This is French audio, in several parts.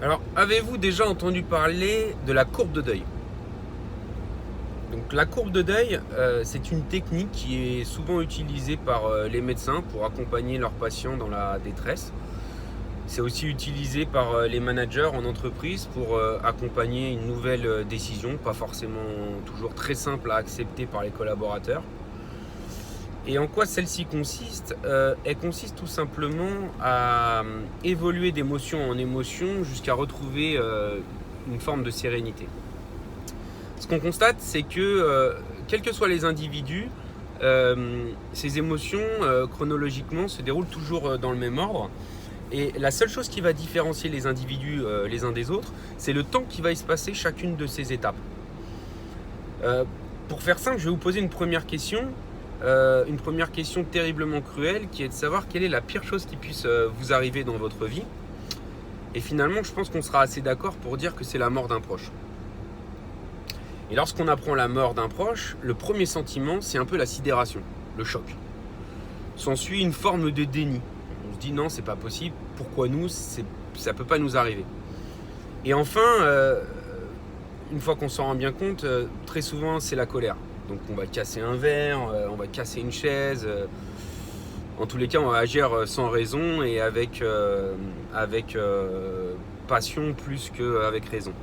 Alors, avez-vous déjà entendu parler de la courbe de deuil? Donc, la courbe de deuil, c'est une technique qui est souvent utilisée par les médecins pour accompagner leurs patients dans la détresse. C'est aussi utilisé par les managers en entreprise pour accompagner une nouvelle décision, pas forcément toujours très simple à accepter par les collaborateurs. Et en quoi celle-ci consiste? Elle consiste tout simplement à évoluer d'émotion en émotion jusqu'à retrouver une forme de sérénité. Ce qu'on constate, c'est que quels que soient les individus, ces émotions chronologiquement se déroulent toujours dans le même ordre. Et la seule chose qui va différencier les individus les uns des autres, c'est le temps qui va y se passer chacune de ces étapes. Euh, pour faire simple, je vais vous poser une première question terriblement cruelle, qui est de savoir quelle est la pire chose qui puisse vous arriver dans votre vie. Et finalement, je pense qu'on sera assez d'accord pour dire que c'est la mort d'un proche. Et lorsqu'on apprend la mort d'un proche, le premier sentiment, c'est un peu la sidération, le choc. S'ensuit une forme de déni. On se dit non, c'est pas possible, pourquoi nous, ça peut pas nous arriver. Et enfin, une fois qu'on s'en rend bien compte, très souvent c'est la colère. Donc on va casser un verre, on va casser une chaise. En tous les cas, on va agir sans raison et avec passion plus qu'avec raison.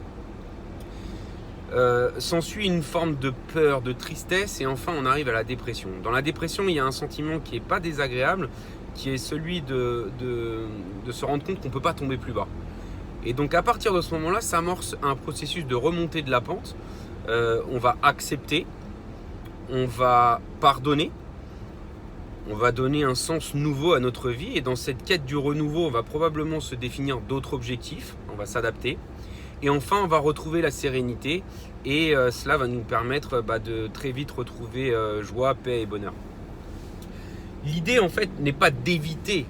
S'ensuit une forme de peur, de tristesse, et enfin on arrive à la dépression. Dans la dépression, il y a un sentiment qui n'est pas désagréable, qui est celui de se rendre compte qu'on ne peut pas tomber plus bas. Et donc à partir de ce moment-là, s'amorce un processus de remontée de la pente. On va accepter, on va pardonner, on va donner un sens nouveau à notre vie, et dans cette quête du renouveau, on va probablement se définir d'autres objectifs, on va s'adapter. Et enfin, on va retrouver la sérénité, et cela va nous permettre de très vite retrouver joie, paix et bonheur. L'idée, en fait, n'est pas d'éviter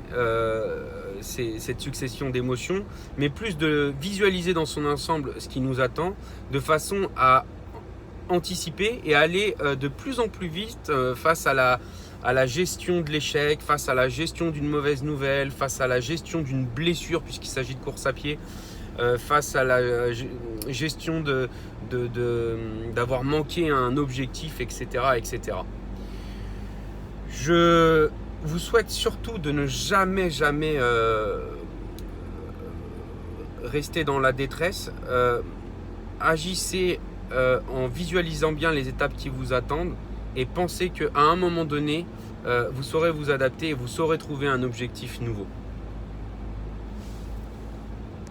cette succession d'émotions, mais plus de visualiser dans son ensemble ce qui nous attend, de façon à anticiper et aller de plus en plus vite face à la gestion de l'échec, face à la gestion d'une mauvaise nouvelle, face à la gestion d'une blessure, puisqu'il s'agit de course à pied, face à la gestion d'avoir manqué un objectif, etc., etc. Je vous souhaite surtout de ne jamais rester dans la détresse. Agissez en visualisant bien les étapes qui vous attendent, et pensez qu'à un moment donné, vous saurez vous adapter et vous saurez trouver un objectif nouveau.